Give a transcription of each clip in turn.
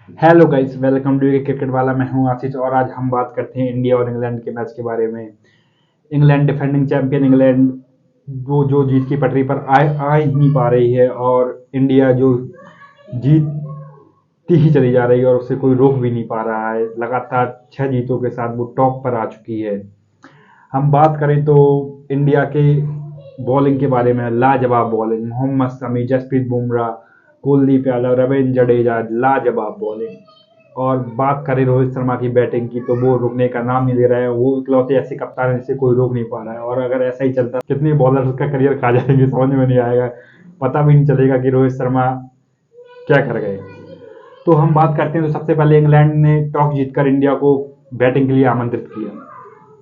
Hello guys, welcome to cricket वाला। मैं हूं आशीष और आज हम बात करते हैं इंडिया और इंग्लैंड के मैच के बारे में। इंग्लैंड डिफेंडिंग चैंपियन, इंग्लैंड वो जो जीत की पटरी पर आ ही नहीं पा रही है और इंडिया जो जीतती ही चली जा रही है और उसे कोई रोक भी नहीं पा रहा है। लगातार 6 जीतों के साथ वो टॉप पर आ चुकी है। हम बात करें तो इंडिया के बॉलिंग के बारे में, लाजवाब बॉलिंग, मोहम्मद शमी, जसप्रीत बुमराह, कुलदीप यादव, रविंद्र जडेजा, लाजवाब बॉलिंग। और बात करें रोहित शर्मा की बैटिंग की तो वो रुकने का नाम नहीं ले रहा है। वो इकलौते ऐसे कप्तान हैं जिसे कोई रोक नहीं पा रहा है और अगर ऐसा ही चलता कितने बॉलर का करियर खा जाएंगे समझ में नहीं आएगा। पता भी नहीं चलेगा कि रोहित शर्मा क्या कर गए। तो हम बात करते हैं तो सबसे पहले इंग्लैंड ने टॉस जीतकर इंडिया को बैटिंग के लिए आमंत्रित किया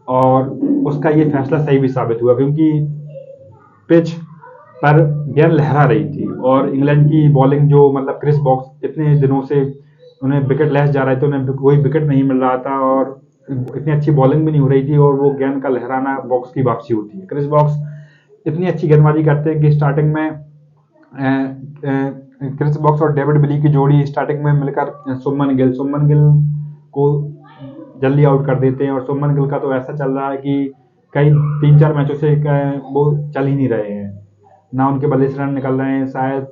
और उसका ये फैसला सही भी साबित हुआ क्योंकि पिच पर गेंद लहरा रही थी और इंग्लैंड की बॉलिंग जो मतलब क्रिस बॉक्स इतने दिनों से उन्हें विकेट लेस जा रहे थे, उन्हें कोई विकेट नहीं मिल रहा था और इतनी अच्छी बॉलिंग भी नहीं हो रही थी और वो गेंद का लहराना बॉक्स की वापसी होती है। क्रिस बॉक्स इतनी अच्छी गेंदबाजी करते हैं कि स्टार्टिंग में क्रिस बॉक्स और डेविड बिली की जोड़ी स्टार्टिंग में मिलकर सुमन गिल को जल्दी आउट कर देते हैं और सुमन गिल का तो ऐसा चल रहा है कि कई 3-4 मैचों से वो चल ही नहीं रहे हैं, ना उनके बल्ले से रन निकल रहे हैं। शायद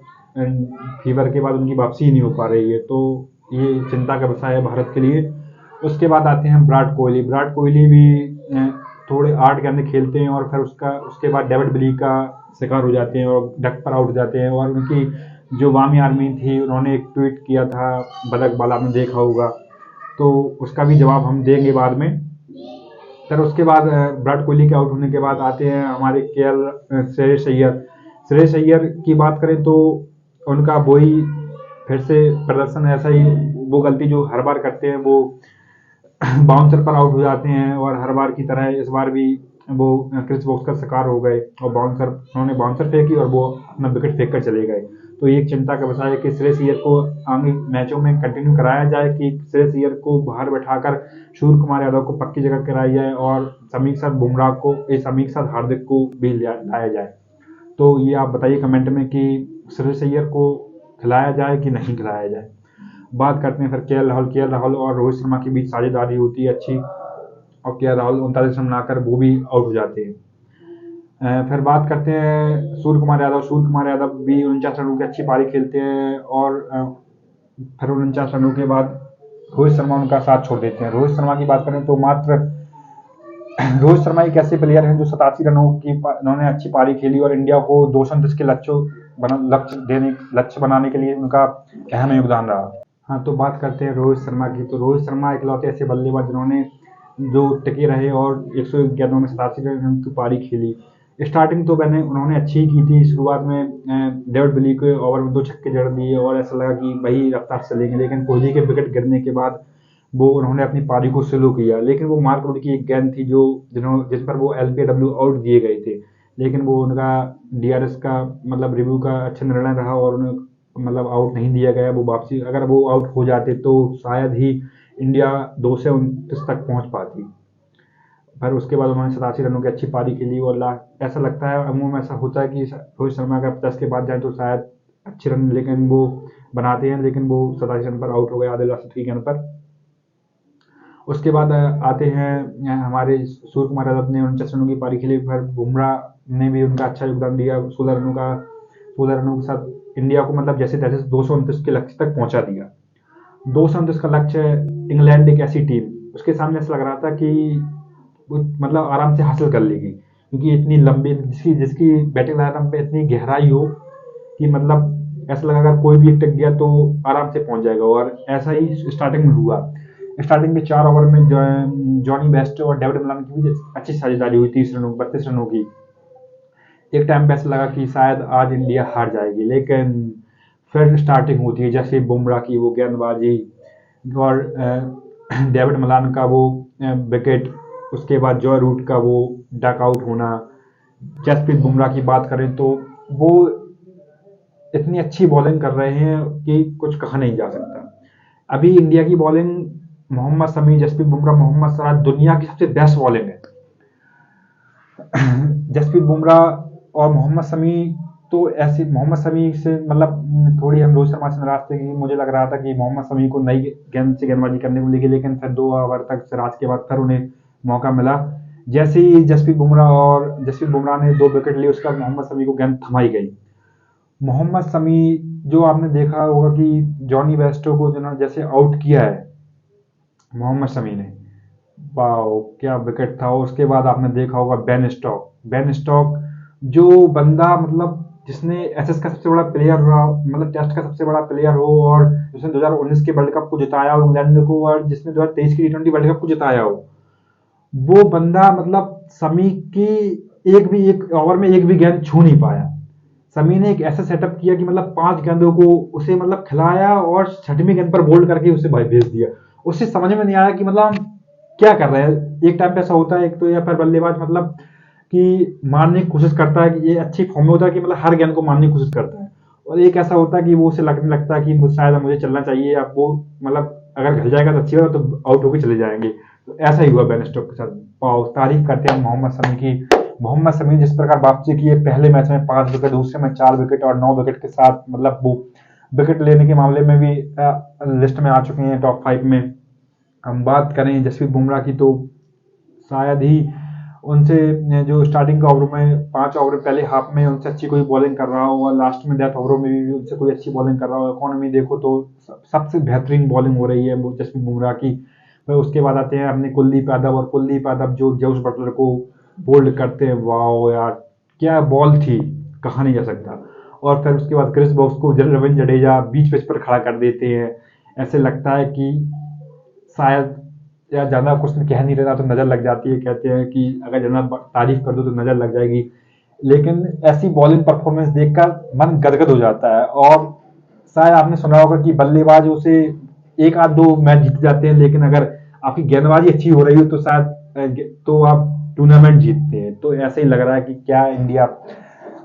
फीवर के बाद उनकी वापसी ही नहीं हो पा रही है, तो ये चिंता का विषय है भारत के लिए। उसके बाद आते हैं विराट कोहली भी थोड़े 8 गेंदें खेलते हैं और फिर उसके बाद डेविड बिली का शिकार हो जाते हैं और डक पर आउट हो जाते हैं। और उनकी जो वामी आर्मी थी उन्होंने एक ट्वीट किया था बदक वाला, आपने देखा होगा, तो उसका भी जवाब हम देंगे बाद में। फिर उसके बाद विराट कोहली के आउट होने के बाद आते हैं हमारे के एल श्रेयस अय्यर की बात करें तो उनका वही फिर से प्रदर्शन ऐसा ही, वो गलती जो हर बार करते हैं, वो बाउंसर पर आउट हो जाते हैं और हर बार की तरह इस बार भी वो क्रिस बॉक्स का शिकार हो गए और उन्होंने बाउंसर फेंकी और वो अपना विकेट फेंक कर चले गए। तो ये एक चिंता का विषय है कि श्रेयस अय्यर को आगे मैचों में कंटिन्यू कराया जाए कि श्रेयस अय्यर को बाहर बैठाकर सूर्य कुमार यादव को पक्की जगह कराई जाए और समी के साथ बुमराह को, समी के साथ हार्दिक को भी लाया जाए। तो ये आप बताइए कमेंट में कि श्रेयस अय्यर को खिलाया जाए कि नहीं खिलाया जाए। बात करते हैं फिर के एल राहुल और रोहित शर्मा के बीच साझेदारी होती है अच्छी और के एल राहुल 39 रन बनाकर वो भी आउट हो जाते हैं। फिर बात करते हैं सूर्य कुमार यादव भी 49 रनों की अच्छी पारी खेलते हैं और फिर 49 रनों के बाद रोहित शर्मा उनका साथ छोड़ देते हैं। रोहित शर्मा की बात करें तो मात्र रोहित शर्मा एक ऐसे प्लेयर हैं जो 87 रनों की उन्होंने अच्छी पारी खेली और इंडिया को 229 के लक्ष्य बनाने के लिए उनका अहम योगदान रहा। हाँ, तो बात करते हैं रोहित शर्मा की। तो रोहित शर्मा इकलौते ऐसे बल्लेबाज जिन्होंने जो टिके रहे और 101 गेंदों में 87 रन की पारी खेली। स्टार्टिंग तो मैंने उन्होंने अच्छी ही की थी। शुरुआत में डेविड विली के ओवर में 2 छक्के जड़ दिए और ऐसा लगा कि वही रफ्तार से चलेंगे, लेकिन कोहली के विकेट गिरने के बाद वो उन्होंने अपनी पारी को स्लो किया। लेकिन वो मार्क वुड की एक गेंद थी जिस पर वो एलबीडब्ल्यू आउट दिए गए थे, लेकिन वो उनका डीआरएस का मतलब रिव्यू का अच्छा निर्णय रहा और उन्हें मतलब आउट नहीं दिया गया। वो वापसी, अगर वो आउट हो जाते तो शायद ही इंडिया 229 तक पहुंच पाती। पर उसके बाद उन्होंने 87 रनों की अच्छी पारी खेली और ऐसा लगता है, अमूमन ऐसा होता है कि रोहित शर्मा अगर 50 के बाद जाए तो शायद अच्छे रन लेकिन वो बनाते हैं, लेकिन वो 87 रन पर आउट हो गए आदिल राशिद की गेंद पर। उसके बाद आते हैं हमारे सूर्य कुमार यादव ने 49 रनों की पारी खेली। फिर बुमराह ने भी उनका अच्छा योगदान दिया 16 रनों के साथ इंडिया को मतलब जैसे तैसे 229 के लक्ष्य तक पहुंचा दिया। 229 का लक्ष्य इंग्लैंड एक ऐसी टीम, उसके सामने ऐसा लग रहा था कि वो मतलब आराम से हासिल कर लेगी क्योंकि इतनी लंबी जिसकी जिसकी बैटिंग लाइनअप में इतनी गहराई हो कि मतलब ऐसा लगा अगर कोई भी टिक गया तो आराम से पहुंच जाएगा और ऐसा ही स्टार्टिंग में हुआ। स्टार्टिंग के 4 ओवर में जॉनी बेस्ट और डेविड मिलान की भी अच्छी साझेदारी हुई 32 रनों की। एक टाइम पे ऐसा लगा कि शायद आज इंडिया हार जाएगी, लेकिन फिर स्टार्टिंग होती है जैसे बुमराह की वो गेंदबाजी और डेविड मलान का वो विकेट, उसके बाद जॉय रूट का वो डक आउट होना। जसप्रीत बुमराह की बात करें तो वो इतनी अच्छी बॉलिंग कर रहे हैं कि कुछ कहा नहीं जा सकता। अभी इंडिया की बॉलिंग, मोहम्मद शमी, जसप्रीत बुमराह, मोहम्मद सिराज दुनिया की सबसे बेस्ट बॉलिंग है। जसप्रीत बुमराह और मोहम्मद शमी तो ऐसे मोहम्मद शमी से मतलब थोड़ी हम रोहित शर्मा से नाराज थे कि मुझे लग रहा था कि मोहम्मद शमी को नई गेंद से गेंदबाजी करने को मिलेगी, लेकिन फिर 2 ओवर तक सिराज के बाद फिर उन्हें मौका मिला। जैसे ही जसप्रीत बुमराह ने 2 विकेट लिए, उसका मोहम्मद शमी को गेंद थमाई गई। मोहम्मद शमी, जो आपने देखा होगा कि जॉनी बेस्टो को जिन्होंने जैसे आउट किया है मोहम्मद शमी ने, वाओ क्या विकेट था। उसके बाद आपने देखा होगा बेन स्टॉक जो बंदा मतलब जिसने एसएस का सबसे बड़ा प्लेयर रहा, मतलब टेस्ट का सबसे बड़ा प्लेयर हो, और जिसने 2019 के वर्ल्ड कप को जिताया हो इंग्लैंड को, और जिसने 2023 की टी20 वर्ल्ड कप को जिताया हो, वो बंदा मतलब समी की एक ओवर में एक भी गेंद छू नहीं पाया। समी ने एक ऐसा सेटअप किया कि मतलब 5 गेंदों को उसे मतलब खिलाया और 6वीं गेंद पर बोल्ड करके उसे भाई भेज दिया। उसे समझ में नहीं आया कि मतलब हम क्या कर रहे हैं। एक टाइम पे ऐसा होता है, एक तो या फिर बल्लेबाज मतलब कि मारने की कोशिश करता है कि ये अच्छी फॉर्म में होता है कि मतलब हर गेंद को मारने की कोशिश करता है, और एक ऐसा होता है कि वो उसे लगने लगता है कि शायद अब मुझे चलना चाहिए, अब वो मतलब अगर घल जाएगा तो अच्छी बात है, तो आउट होकर चले जाएंगे। तो ऐसा ही हुआ बेन स्टोक के साथ। वाओ, तारीफ करते हैं मोहम्मद शमी की। मोहम्मद शमी जिस प्रकार वापसी की है, पहले मैच में 5 विकेट, दूसरे में 4 विकेट और 9 विकेट के साथ, मतलब वो विकेट लेने के मामले में भी लिस्ट में आ चुके हैं टॉप 5 में। हम बात करें जसप्रीत बुमराह की, तो शायद ही उनसे जो स्टार्टिंग के ओवरों में 5 ओवर पहले हाफ में उनसे अच्छी कोई बॉलिंग कर रहा हो, और लास्ट में डेथ ओवरों में भी उनसे कोई अच्छी बॉलिंग कर रहा हो। इकोनॉमी देखो तो सबसे बेहतरीन बॉलिंग हो रही है वो जसप्रीत बुमराह की। फिर उसके बाद आते हैं अपने कुलदीप यादव, और कुलदीप यादव जो जेम्स बटलर को बोल्ड करते हैं। वाओ यार, क्या बॉल थी, कहा नहीं जा सकता। और फिर उसके बाद क्रिस बॉक्स को रविंद्र जडेजा बीच पिच पर खड़ा कर देते हैं। ऐसे लगता है कि शायद या ज़्यादा कुछ कह नहीं रहता तो नज़र लग जाती है। कहते हैं कि अगर ज़्यादा तारीफ कर दो तो नज़र लग जाएगी, लेकिन ऐसी बॉलिंग परफॉर्मेंस देखकर मन गदगद हो जाता है। और शायद आपने सुना होगा कि बल्लेबाज उसे 1 आध 2 मैच जीत जाते हैं, लेकिन अगर आपकी गेंदबाजी अच्छी हो रही हो तो शायद तो आप टूर्नामेंट जीतते हैं। तो ऐसे ही लग रहा है कि क्या इंडिया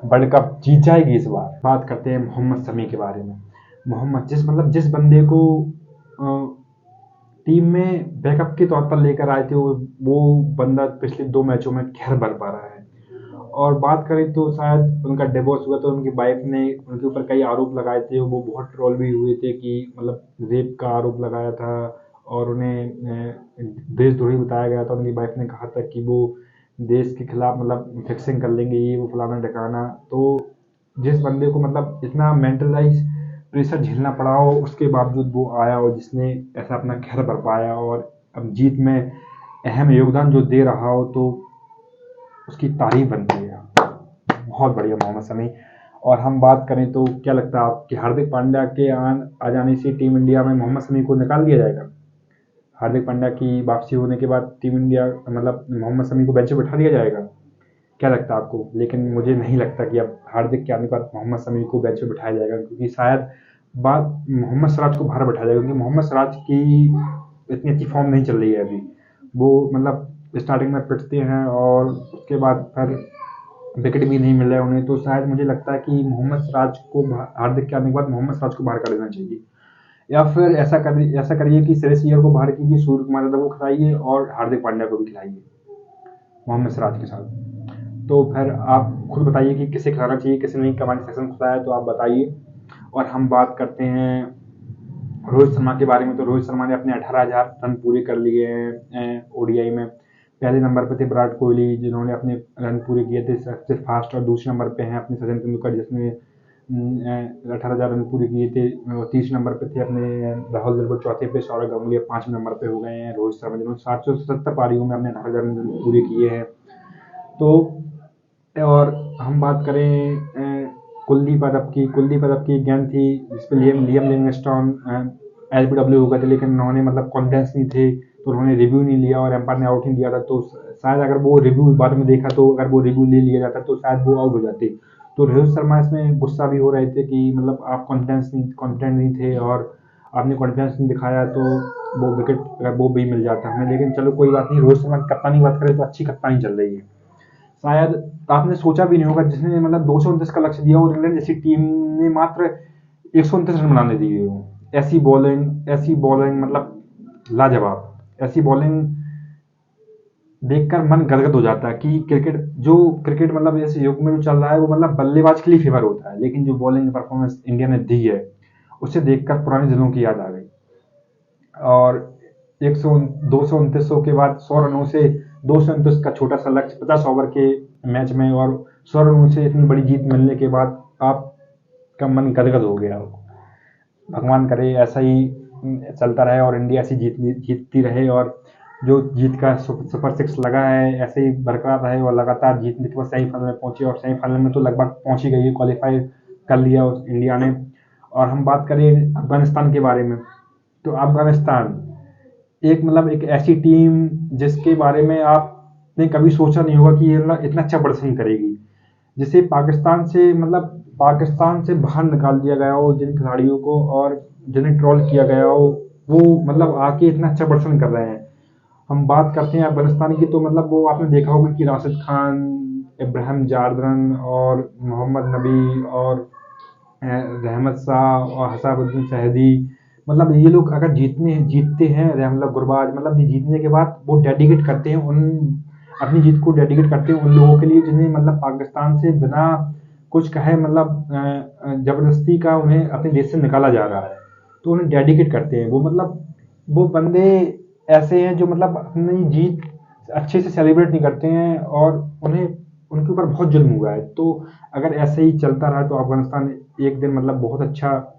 वर्ल्ड कप जीत जाएगी इस बार। बात करते हैं मोहम्मद शमी के बारे में। मोहम्मद जिस बंदे को टीम में बैकअप के तौर पर लेकर आए थे, वो बंदा पिछले 2 मैचों में खैर भर पा रहा है। और बात करें तो शायद उनका डिवोर्स हुआ तो उनकी वाइफ ने उनके ऊपर कई आरोप लगाए थे, वो बहुत ट्रोल भी हुए थे कि मतलब रेप का आरोप लगाया था, और उन्हें देशद्रोही बताया गया था। उनकी वाइफ ने कहा था कि वो देश के खिलाफ मतलब फिक्सिंग कर लेंगे, ये वो फलाना ढकाना। तो जिस बंदे को मतलब इतना मेंटलाइज प्रेशर झेलना पड़ा हो, उसके बावजूद वो आया हो जिसने ऐसा अपना खैर भर पाया, और अब जीत में अहम योगदान जो दे रहा हो, तो उसकी तारीफ बनती है। बहुत बढ़िया मोहम्मद शमी। और हम बात करें तो क्या लगता है आप कि हार्दिक पांड्या के आ जाने से टीम इंडिया में मोहम्मद शमी को निकाल दिया जाएगा? हार्दिक पांड्या की वापसी होने के बाद टीम इंडिया मतलब मोहम्मद शमी को बेंच पे बैठा दिया जाएगा? क्या लगता है आपको? लेकिन मुझे नहीं लगता कि अब हार्दिक के आने के बाद मोहम्मद शमी को बेंच पे बिठाया जाएगा, क्योंकि शायद बात मोहम्मद सिराज को बाहर बैठाया जाएगा, क्योंकि मोहम्मद सिराज की इतनी अच्छी फॉर्म नहीं चल रही है अभी। वो मतलब स्टार्टिंग में पिटते हैं और उसके बाद फिर विकेट भी नहीं मिल रहा है उन्हें। तो शायद मुझे लगता है कि मोहम्मद सिराज को हार्दिक के आने के बाद मोहम्मद सिराज को बाहर कर देना चाहिए, या फिर ऐसा करिए कि श्रेयस अय्यर को बाहर कीजिए, सूर्य कुमार यादव को खिलाइए और हार्दिक पांड्या को भी खिलाइए मोहम्मद सिराज के साथ। तो फिर आप खुद बताइए कि किसे खिलाना चाहिए, किसे नहीं। कमेंट सेक्शन खुला है तो आप बताइए। और हम बात करते हैं रोहित शर्मा के बारे में। तो रोहित शर्मा ने अपने 18,000 रन पूरे कर लिए हैं ओडीआई में। पहले नंबर पे थे विराट कोहली, जिन्होंने अपने रन पूरे किए थे सबसे फास्ट, और दूसरे नंबर पे हैं अपने सचिन तेंदुलकर, जिसने 18,000 रन पूरे किए थे। तीसरे नंबर पे थे अपने राहुल द्रविड़, चौथे पे सौरव गांगुली, 5वें नंबर पे हो गए हैं रोहित शर्मा, जिन्होंने 777 पारियों में अपने 18,000 रन पूरे किए हैं। तो और हम बात करें कुलदीप यादव की गेंद थी जिसपे लियम लिविंगस्टोन एलबीडब्ल्यू हो गए थे, लेकिन उन्होंने मतलब कॉन्फिडेंस नहीं थे तो उन्होंने रिव्यू नहीं लिया और एम्पायर ने आउट नहीं दिया था। तो शायद अगर वो रिव्यू बाद में देखा तो अगर वो रिव्यू ले लिया जाता तो शायद वो आउट हो जाते। तो रोहित शर्मा इसमें गुस्सा भी हो रहे थे कि मतलब आप कॉन्फिडेंट नहीं थे और आपने कॉन्फिडेंस नहीं दिखाया, तो वो विकेट अगर वो भी मिल जाता हमें। लेकिन चलो कोई बात नहीं, रोहित शर्मा की कप्तानी बात करें तो अच्छी कप्तानी चल रही है। शायद आपने सोचा भी नहीं होगा, जिसने मतलब 229 का लक्ष्य दिया और इंग्लैंड जैसी टीम ने मात्र 129 रन बनाने दिए हो। ऐसी बॉलिंग मतलब लाजवाब। ऐसी बॉलिंग देखकर मन गदगद हो जाता है कि क्रिकेट मतलब जैसे युग में जो चल रहा है वो मतलब बल्लेबाज के लिए फेवर होता है, लेकिन जो बॉलिंग परफॉर्मेंस इंडिया ने दी है उसे देखकर पुराने दिनों की याद आ गई। और 229 के बाद 100 रनों से 229 का छोटा सा लक्ष्य 50 ओवर के मैच में और 100 रनों से इतनी बड़ी जीत मिलने के बाद आपका मन गदगद हो गया। भगवान करे ऐसा ही चलता रहे और इंडिया ऐसी जीतती रहे और जो जीत का सुपर सिक्स लगा है ऐसे ही बरकरार रहे और लगातार जीतने के बाद सेमीफाइनल में पहुंची और सेमीफाइनल में तो लगभग पहुंच ही गई है, क्वालिफाई कर लिया इंडिया ने। और हम बात करें अफगानिस्तान के बारे में, तो अफगानिस्तान एक मतलब एक ऐसी टीम जिसके बारे में आपने कभी सोचा नहीं होगा कि ये इतना अच्छा प्रदर्शन करेगी, जिसे पाकिस्तान से बाहर निकाल दिया गया हो जिन खिलाड़ियों को और जिन्हें ट्रोल किया गया हो, वो मतलब आके इतना अच्छा प्रदर्शन कर रहे हैं। हम बात करते हैं अफगानिस्तान की, तो मतलब वो आपने देखा होगा कि राशिद खान, इब्राहिम जारदन और मोहम्मद नबी और रहमत शाह और हसाबुद्दीन शहदी, मतलब ये लोग अगर जीतते हैं, रहमतुल्लाह गुरबाज, मतलब ये जीतने के बाद वो डेडिकेट करते हैं अपनी जीत को डेडिकेट करते हैं उन लोगों के लिए जिन्हें मतलब पाकिस्तान से बिना कुछ कहे मतलब जबरदस्ती का उन्हें अपने देश से निकाला जा रहा है, तो उन्हें डेडिकेट करते हैं। वो मतलब वो बंदे ऐसे हैं जो मतलब अपनी जीत अच्छे से सेलिब्रेट नहीं करते हैं और उन्हें उनके ऊपर बहुत जुल्म हुआ है। तो अगर ऐसे ही चलता रहा तो अफगानिस्तान एक दिन मतलब बहुत अच्छा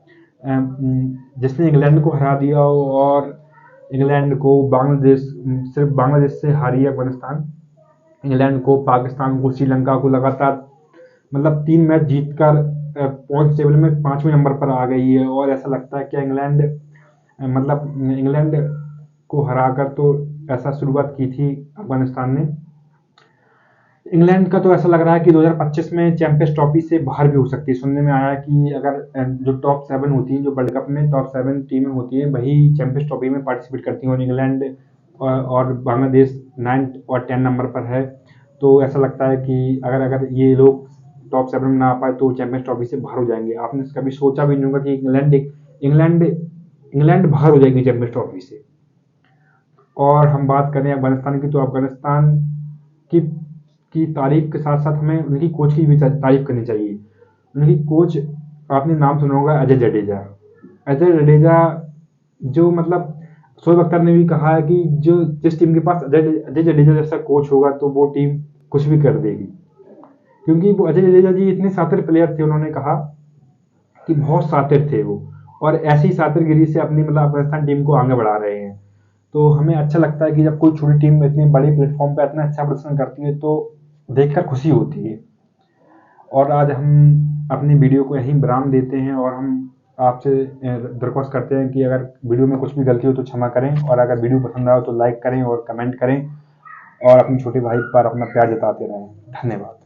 जिसने इंग्लैंड को हरा दिया हो और इंग्लैंड को बांग्लादेश, सिर्फ बांग्लादेश से हारी है अफगानिस्तान, इंग्लैंड को, पाकिस्तान को, श्रीलंका को लगातार मतलब 3 मैच जीतकर पॉइंट टेबल में 5वें नंबर पर आ गई है। और ऐसा लगता है कि इंग्लैंड को हराकर तो ऐसा शुरुआत की थी अफगानिस्तान ने। इंग्लैंड का तो ऐसा लग रहा है कि 2025 में चैंपियंस ट्रॉफी से बाहर भी हो सकती है। सुनने में आया कि अगर जो टॉप 7 होती हैं, जो वर्ल्ड कप में टॉप 7 टीमें होती हैं, वही चैंपियंस ट्रॉफी में पार्टिसिपेट करती हैं और इंग्लैंड और बांग्लादेश 9 और 10 नंबर पर है। तो ऐसा लगता है कि अगर ये लोग टॉप 7 में ना आ पाए तो चैंपियंस ट्रॉफी से बाहर हो जाएंगे। आपने कभी सोचा भी नहीं होगा कि इंग्लैंड इंग्लैंड बाहर हो जाएगी चैंपियंस ट्रॉफी से। और हम बात करें अफगानिस्तान की, तो अफगानिस्तान की की तारीफ के साथ साथ हमें उनकी कोच की भी तारीफ करनी चाहिए। उनकी कोच, आपने नाम सुना होगा, अजय जडेजा। अजय जडेजा जो मतलब शोएब अख्तर ने भी कहा है कि जो जिस टीम के पास अजय जडेजा जैसा कोच होगा तो वो टीम कुछ भी कर देगी, क्योंकि वो अजय जडेजा जी इतने शातिर प्लेयर थे। उन्होंने कहा कि बहुत शातिर थे वो और ऐसी शातिरगिरी से अपनी मतलब अफगानिस्तान टीम को आगे बढ़ा रहे हैं। तो हमें अच्छा लगता है कि जब कोई छोटी टीम इतने बड़े प्लेटफॉर्म पे इतना अच्छा प्रदर्शन करती है तो देखकर खुशी होती है। और आज हम अपनी वीडियो को यहीं विराम देते हैं और हम आपसे दरख्वास्त करते हैं कि अगर वीडियो में कुछ भी गलती हो तो क्षमा करें और अगर वीडियो पसंद आए तो लाइक करें और कमेंट करें और अपने छोटे भाई पर अपना प्यार जताते रहें। धन्यवाद।